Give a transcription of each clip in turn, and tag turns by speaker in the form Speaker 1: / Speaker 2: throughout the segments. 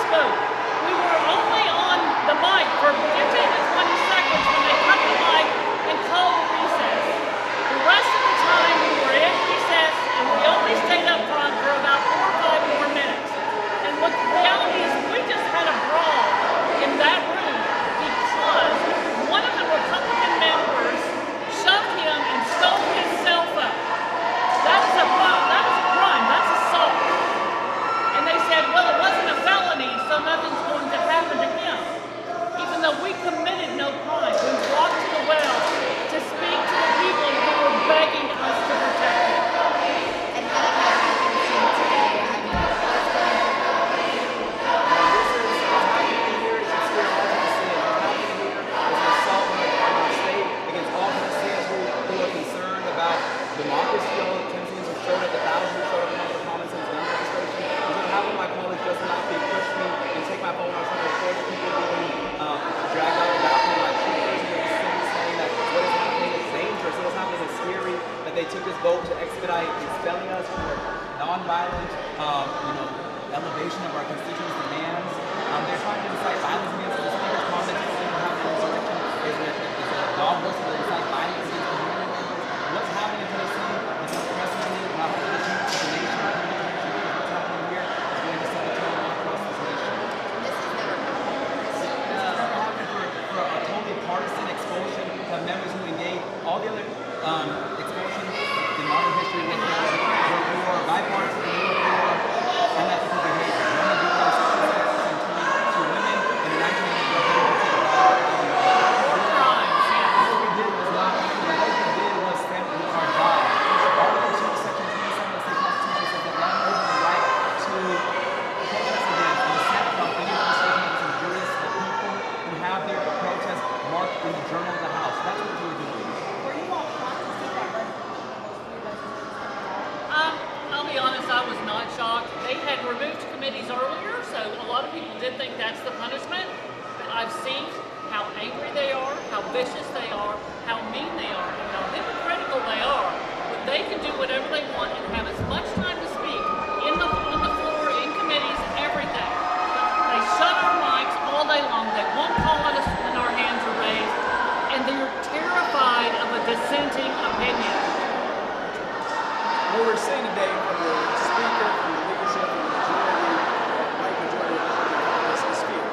Speaker 1: spoke. We were only on the mic for 15 to 20 seconds when they cut the mic and called a recess. The rest of the time we were in recess and we only stayed up front for about 4 or 5 more minutes. And what the reality is, we just had a brawl in that room because one of the Republican members shoved him and stole his cell phone. That is a crime. That's assault. And they said, well, it wasn't a felony, so nothing's going to happen to him. Even though we committed no crime, we walked to the well to speak to the people who were begging us to protect him.
Speaker 2: And how did that happen to you today? I mean, what's going on?
Speaker 3: This is what's happening here. You see it all Tennesseans. What's happening here is an assault on our state against all Tennesseans who are concerned about democracy. All the Tennesseans who showed up, the thousands who showed up on the common sense gun legislation. And so having my colleagues just not be push me and take my phone out and record people being dragged out of the balcony by troopers in the city saying that what is happening is dangerous, what is happening is scary, that they took this vote to expedite expelling us for nonviolent, elevation of our constituents' demands. They're trying to incite violence against the speaker's comments. Insurrection is a dog whistle that incites violence against the community members. What's happening in Tennessee is unprecedented. Not only the change of the nation, what's happening here is going to set the tone across this nation.
Speaker 2: This has never happened.
Speaker 3: This has never happened for a totally partisan expulsion of members who engage. All the other expulsions in modern history were bipartisan, they were for unethical behavior. One of the to women in the 1980s. What we did was not, what we did was stand with our God. Article 2, Section 27 of the state constitution says that none has the right to protest against and dissent from any legislation that is injurious to the people who have their protest marked in the journal of the House. That's what we were doing.
Speaker 2: Were you all shocked to see that
Speaker 1: I'll be honest, I was not shocked. They had removed committees earlier, so a lot of people did think that's the punishment. But I've seen how angry they are, how vicious they are, how mean they are, and how hypocritical they are. But they can do whatever they want and have as much time to speak on the floor, in committees, everything. But they shut our mics all day long. They won't call on us when our hands are raised, and they're terrified of a dissenting opinion.
Speaker 4: What we're seeing today from the speaker, from the leadership, from the majority, white majority of the caucus is fear.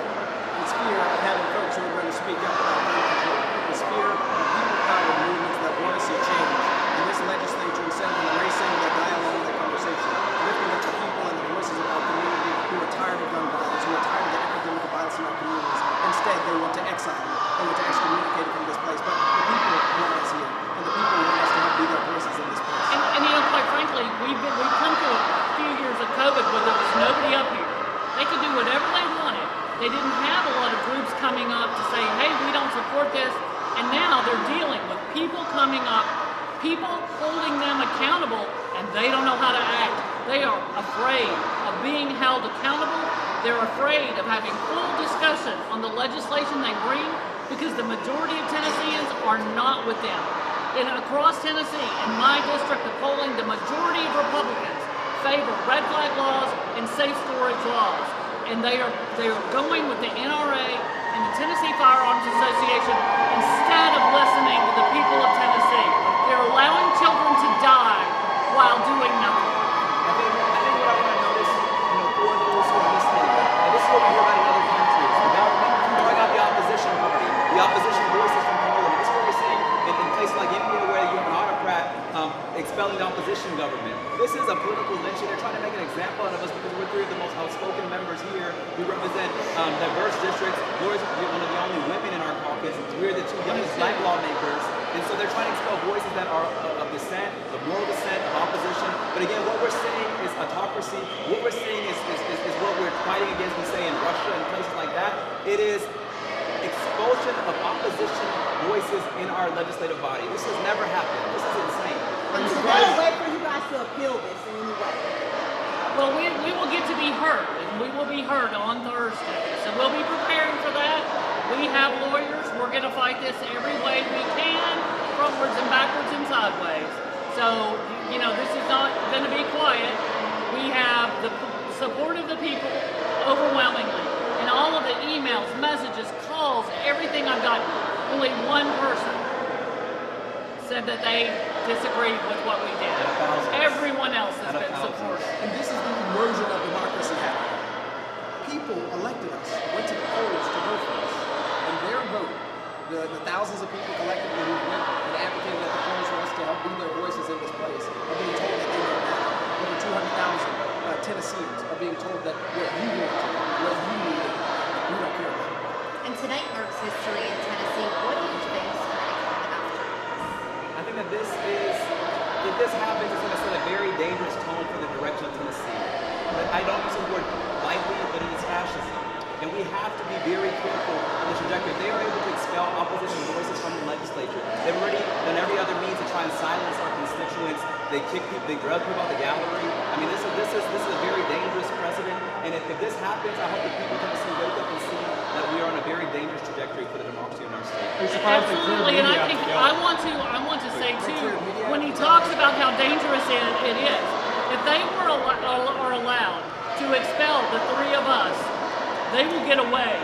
Speaker 4: It's fear of having folks who are going to speak up about gun control. It's fear of people power movements that want to see change. And this legislature, instead of embracing the dialogue and the conversation, lifting up the people and the voices of our community who are tired of gun violence, who are tired of the epidemic of violence in our communities, instead they want to exile them. They want to excommunicate from this place. But the people want us here. And the people want us to help be their voices in this place.
Speaker 1: And quite frankly, we've come through a few years of COVID where there was nobody up here. They could do whatever they wanted. They didn't have a lot of groups coming up to say, hey, we don't support this. And now they're dealing with people coming up, people holding them accountable, and they don't know how to act. They are afraid of being held accountable. They're afraid of having full discussion on the legislation they bring because the majority of Tennesseans are not with them. And across Tennessee, in my district of polling, the majority of Republicans favor red flag laws and safe storage laws. And they are going with the NRA and the Tennessee Firearms Association instead of listening to the people of Tennessee. They're allowing children to die while doing nothing.
Speaker 3: I think what I want to notice, for those who are listening, this is what we hear about in other countries. The government throwing out the opposition party, the opposition voices from parliament. This is what we're seeing in places like India, where you have an autocrat expelling the opposition government. This is a political lynching. They're trying to make an example out of us because we're three of the most outspoken members here. We represent diverse districts. Gloria's one of the only women in our caucus. We're the two youngest black lawmakers. And so they're trying to expel voices that are of dissent, of moral dissent, of opposition. But again, what we're seeing is autocracy. What we're seeing is what we're fighting against, we say, in Russia and places like that. It is expulsion of opposition voices in our legislative body. This has never happened. This is insane.
Speaker 2: And is there a way for you guys to appeal this in any way?
Speaker 1: Well, we will get to be heard, and we will be heard on Thursday. So we'll be preparing for that. We have lawyers. We're going to fight this every way we can, frontwards and backwards and sideways. So, this is not going to be quiet. We have the support of the people overwhelmingly. And all of the emails, messages, calls, everything I've gotten, only one person said that they disagreed with what we did. Everyone else has been supportive.
Speaker 4: And this is the erosion of democracy happening. People elected us, went to the polls to vote for us. And their vote, the thousands of people collectively who went and advocated at the polls for us to help bring their voices in this place are being told that they don't matter. Over 200,000 Tennesseans are being told that what you want, what you need, we don't care about.
Speaker 2: And tonight marks history in Tennessee. What do you think is going to come after?
Speaker 3: I think that this is, if this happens, it's going to set a very dangerous tone for the direction of Tennessee. But I don't use the word lightly, but it is fascism. And we have to be very careful in the trajectory. They are able to expel opposition voices from the legislature. They've already done every other means to try and silence our constituents. They kick people, they drug people out the gallery. I mean, this is a very dangerous precedent. And if this happens, I hope that people come to see, wake up and see that we are on a very dangerous trajectory for the democracy in our state.
Speaker 1: Absolutely, and I think I want to say too, when he talks about how dangerous it is, if they are allowed to expel the three of us, they will get away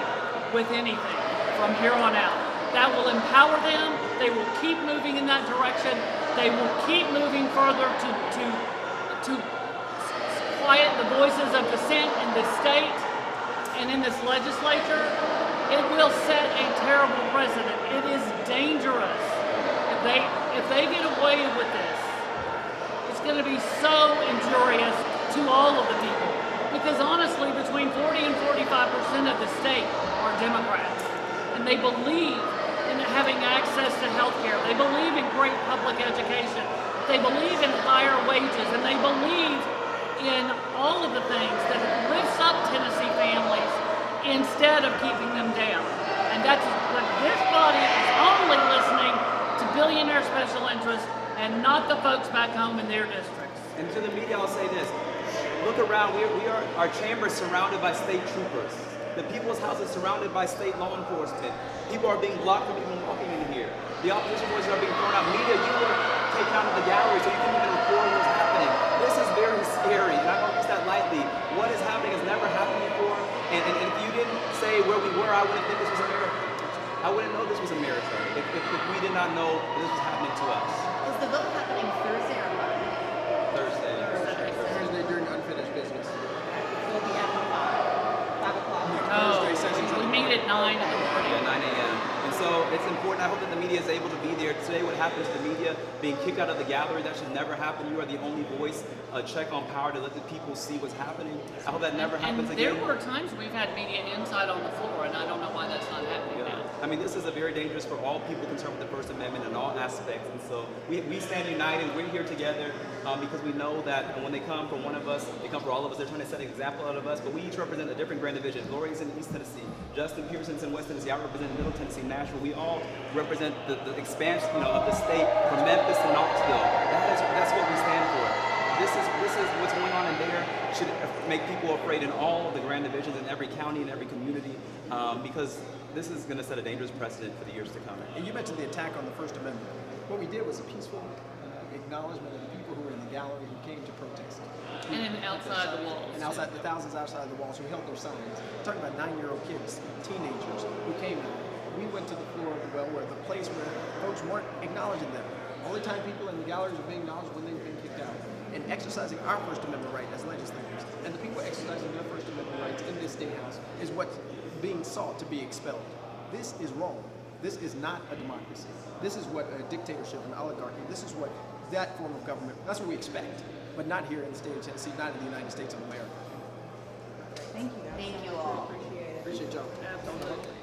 Speaker 1: with anything from here on out. That will empower them. They will keep moving in that direction. They will keep moving further to quiet the voices of dissent in this state and in this legislature. It will set a terrible precedent. It is dangerous. If they get away with this, it's going to be so injurious to all of the people. Because honestly, between 40 and 45% of the state are Democrats. And they believe in having access to health care. They believe in great public education. They believe in higher wages. And they believe in all of the things that lifts up Tennessee families instead of keeping them down. And that's what this body is only listening to billionaire special interests and not the folks back home in their districts.
Speaker 3: And to the media, I'll say this. Look around, our chamber is surrounded by state troopers. The People's House is surrounded by state law enforcement. People are being blocked from even walking in here. The opposition voices are being thrown out. Media, you were taken out of the gallery so you couldn't even record what was happening. This is very scary, and I don't use that lightly. What is happening has never happened before, and if you didn't say where we were, I wouldn't think this was America. I wouldn't know this was America if we did not know this was happening to us.
Speaker 2: Is the vote happening Thursday or Friday?
Speaker 3: Thursday.
Speaker 4: Thursday during unfinished business.
Speaker 2: Will be at 5 o'clock.
Speaker 4: Thursday sessions.
Speaker 1: We meet at 9 in the morning.
Speaker 3: Yeah, 9 a.m. And so it's important. I hope that the media is able to be there. Today, what happens to the media being kicked out of the gallery, that should never happen. You are the only voice, a check on power to let the people see what's happening. I hope that never happens again.
Speaker 1: There were times we've had media inside on the floor, and I don't know why that's not happening now.
Speaker 3: I mean, this is a very dangerous for all people concerned with the First Amendment in all aspects. And so we stand united. We're here together because we know that when they come for one of us, they come for all of us. They're trying to set an example out of us, but we each represent a different grand division. Gloria's in East Tennessee. Justin Pearson's in West Tennessee. I represent Middle Tennessee, Nashville. We all represent the expansion, of the state from Memphis to Knoxville. That's what we stand for. This is what's going on in there should make people afraid in all of the grand divisions in every county and every community because this is going to set a dangerous precedent for the years to come.
Speaker 4: And you mentioned the attack on the First Amendment. What we did was a peaceful acknowledgement of the people who were in the gallery who came to protest.
Speaker 1: And then outside the walls.
Speaker 4: And outside, the thousands outside the walls who held their signs. We're talking about 9-year-old kids, teenagers who came out. We went to the floor of the well, where the place where folks weren't acknowledging them. Only time people in the galleries were being acknowledged when they were being kicked out. And exercising our First Amendment right as legislators, and the people exercising their First Amendment rights in this state house is what's being sought to be expelled. This is wrong. This is not a democracy. This is what a dictatorship, an oligarchy, this is what that form of government, that's what we expect, but not here in the state of Tennessee, not in the United States of America.
Speaker 2: Thank you. Thank you all.
Speaker 4: Appreciate y'all.
Speaker 1: Absolutely.